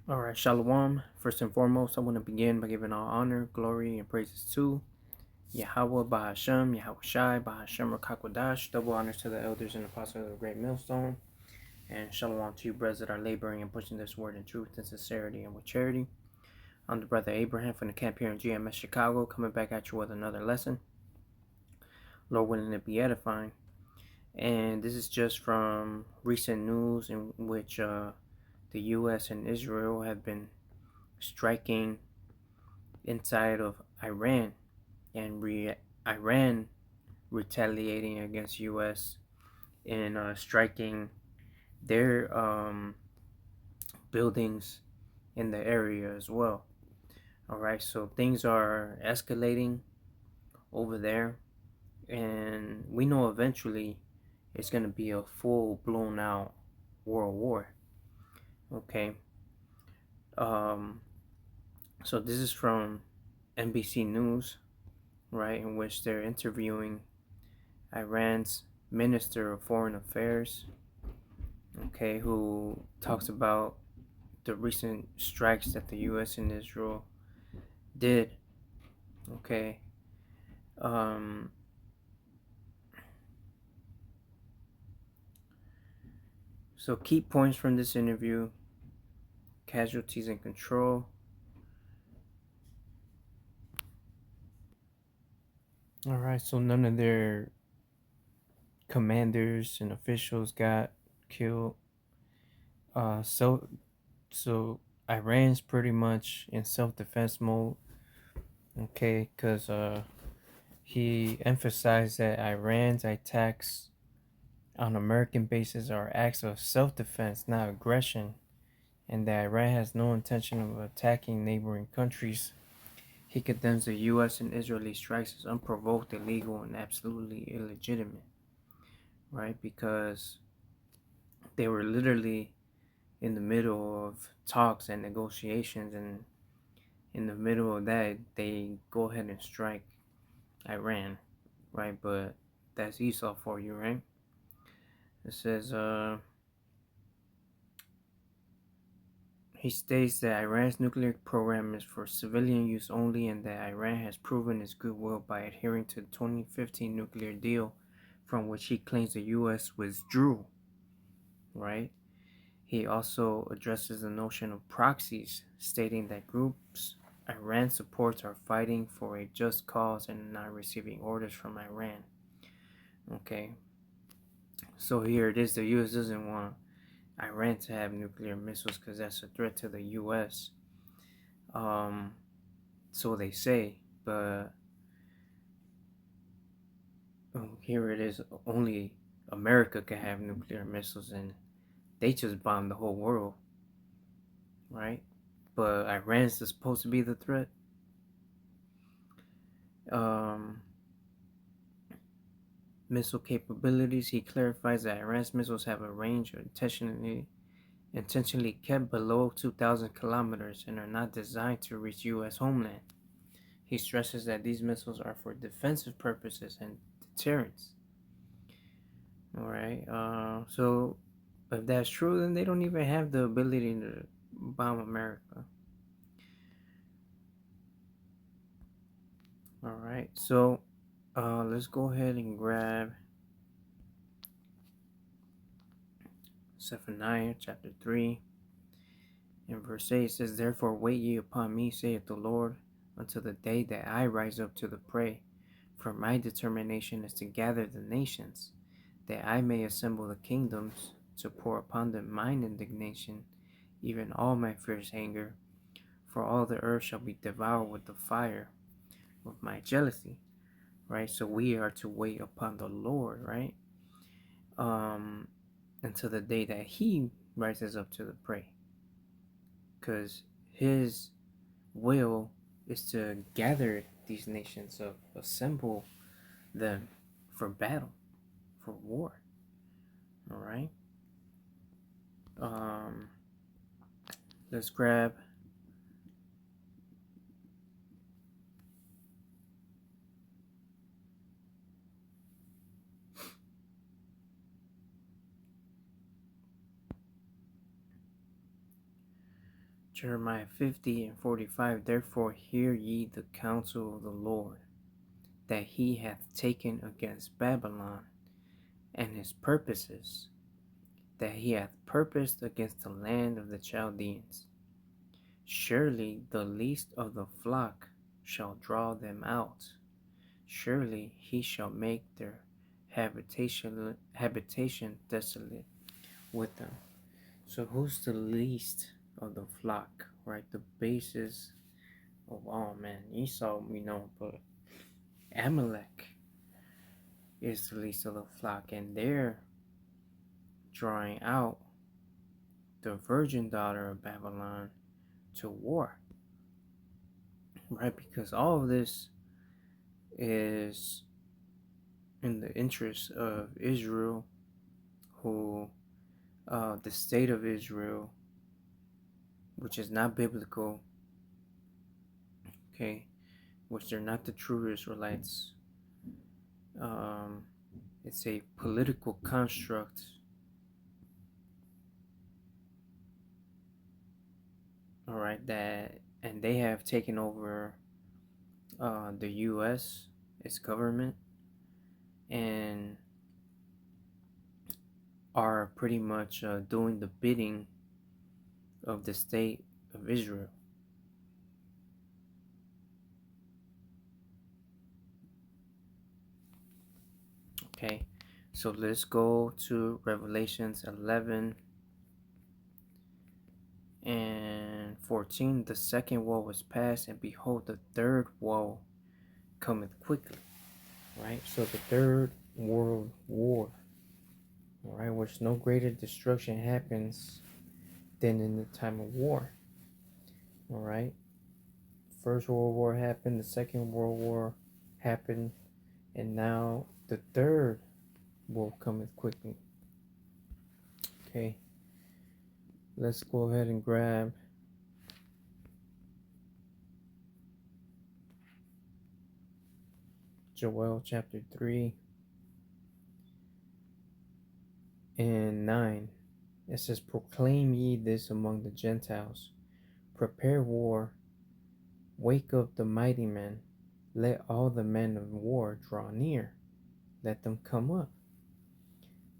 All right, Shalom. First and foremost, I want to begin by giving all honor, glory, and praises to Yahweh, Bahashem, Yahweh Shai, Bahashem, Rakakwadash. Double honors to the elders and apostles of the Great Millstone. And Shalom to you, brothers that are laboring and pushing this word in truth and sincerity and with charity. I'm the brother Abraham from the camp here in GMS Chicago, coming back at you with another lesson. Lord willing, it be edifying. And this is just from recent news in which the U.S. and Israel have been striking inside of Iran, and Iran retaliating against U.S. in striking their buildings in the area as well. All right, so things are escalating over there, and we know eventually it's going to be a full blown out world war. Okay. Um, so this is from NBC News, right, in which they're interviewing Iran's Minister of Foreign Affairs, okay, who talks about the recent strikes that the U.S. and Israel did, okay. So key points from this interview: casualties and control. All right, so none of their commanders and officials got killed. So Iran's pretty much in self-defense mode, okay, because he emphasized that Iran's attacks on American bases are acts of self-defense, not aggression, and that Iran has no intention of attacking neighboring countries. He condemns the U.S. and Israeli strikes as unprovoked, illegal, and absolutely illegitimate, right? Because they were literally in the middle of talks and negotiations, and in the middle of that, they go ahead and strike Iran, right? But that's Esau for you, right? It says, he states that Iran's nuclear program is for civilian use only, and that Iran has proven its goodwill by adhering to the 2015 nuclear deal from which he claims the U.S. withdrew, right? He also addresses the notion of proxies, stating that groups Iran supports are fighting for a just cause and not receiving orders from Iran. Okay, so here it is. The U.S. doesn't want Iran to have nuclear missiles because that's a threat to the U.S. So they say, but here it is. Only America can have nuclear missiles, and they just bombed the whole world, right? But Iran's supposed to be the threat. Missile capabilities. He clarifies that Iran's missiles have a range intentionally kept below 2,000 kilometers and are not designed to reach U.S. homeland. He stresses that these missiles are for defensive purposes and deterrence. All right. So if that's true, then they don't even have the ability to bomb America. All right. So let's go ahead and grab Zephaniah chapter 3. In verse 8 it says, "Therefore wait ye upon me, saith the Lord, until the day that I rise up to the prey. For my determination is to gather the nations, that I may assemble the kingdoms, to pour upon them mine indignation, even all my fierce anger. For all the earth shall be devoured with the fire of my jealousy." Right? So we are to wait upon the Lord, right? Until the day that he rises up to the prey. Because his will is to gather these nations, assemble them for battle, for war. All right. Let's grab Jeremiah 50:45. Therefore hear ye the counsel of the Lord, that he hath taken against Babylon, and his purposes, that he hath purposed against the land of the Chaldeans. Surely the least of the flock shall draw them out. Surely he shall make their habitation desolate with them. So who's the least of the flock, right? The basis of, oh man, Esau we know, but Amalek is the least of the flock, and they're drawing out the virgin daughter of Babylon to war, right? Because all of this is in the interest of Israel, who the state of Israel, which is not biblical, okay, which they're not the true Israelites. It's a political construct, all right, and they have taken over the U.S., its government, and are pretty much doing the bidding of the state of Israel. Okay, so let's go to Revelations 11 and 14. The second woe was past, and behold, the third woe cometh quickly. Right, so the third world war, all right, which no greater destruction happens than in the time of war. All right, First World War happened, the Second World War happened, and now the third will cometh quickly. Okay, let's go ahead and grab Joel chapter 3 and 9. It says, proclaim ye this among the Gentiles, prepare war, wake up the mighty men, let all the men of war draw near, let them come up.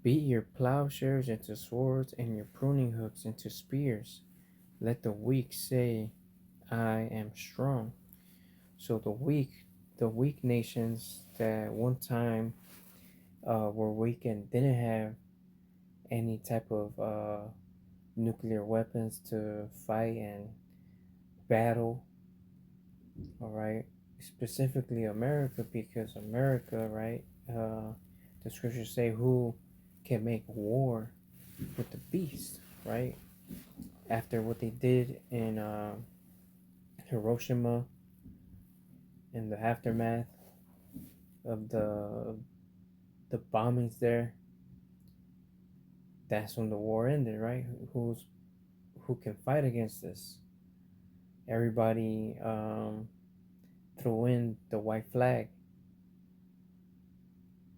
Beat your plowshares into swords and your pruning hooks into spears. Let the weak say, I am strong. So the weak nations that one time were weak and didn't have any type of nuclear weapons to fight and battle, all right, specifically America, because America, right, the scriptures say, who can make war with the beast, right? After what they did in Hiroshima, in the aftermath of the bombings there, that's when the war ended, right? Who can fight against this? Everybody threw in the white flag.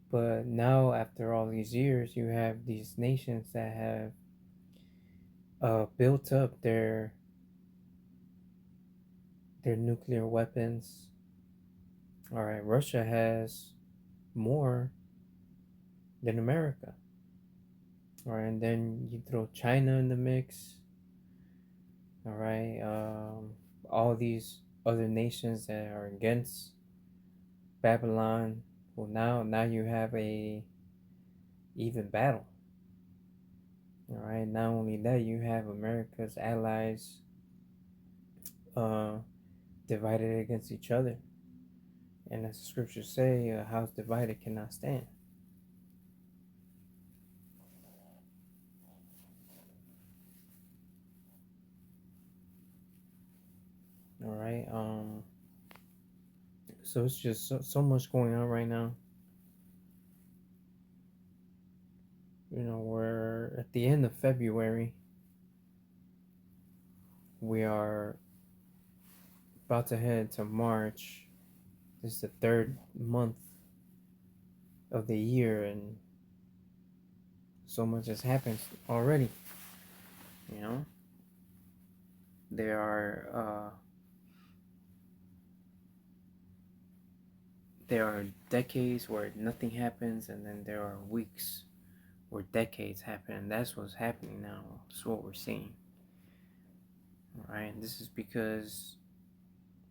But now, after all these years, you have these nations that have built up their nuclear weapons. All right, Russia has more than America. All right, and then you throw China in the mix. All right, all these other nations that are against Babylon. Well, now you have a even battle. All right, not only that, you have America's allies divided against each other, and as the scriptures say, a house divided cannot stand. All right, so it's just so much going on right now. You know, we're at the end of February. We are about to head to March. This is the third month of the year, and so much has happened already. You know, There are decades where nothing happens, and then there are weeks where decades happen, and that's what's happening now. That's what we're seeing. Alright, and this is because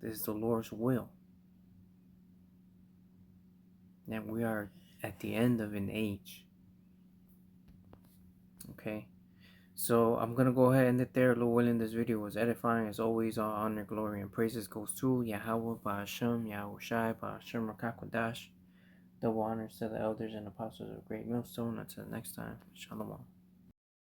this is the Lord's will. And we are at the end of an age. Okay. So I'm gonna go ahead and end it there. Lord willing, this video was edifying. As always, all honor, glory, and praises goes to Yahweh, Ba'ashem, Yahweh Shai, Ba'ashem, Rakakwadash. Double honors to the elders and apostles of Great Millstone. Until next time, Shalom.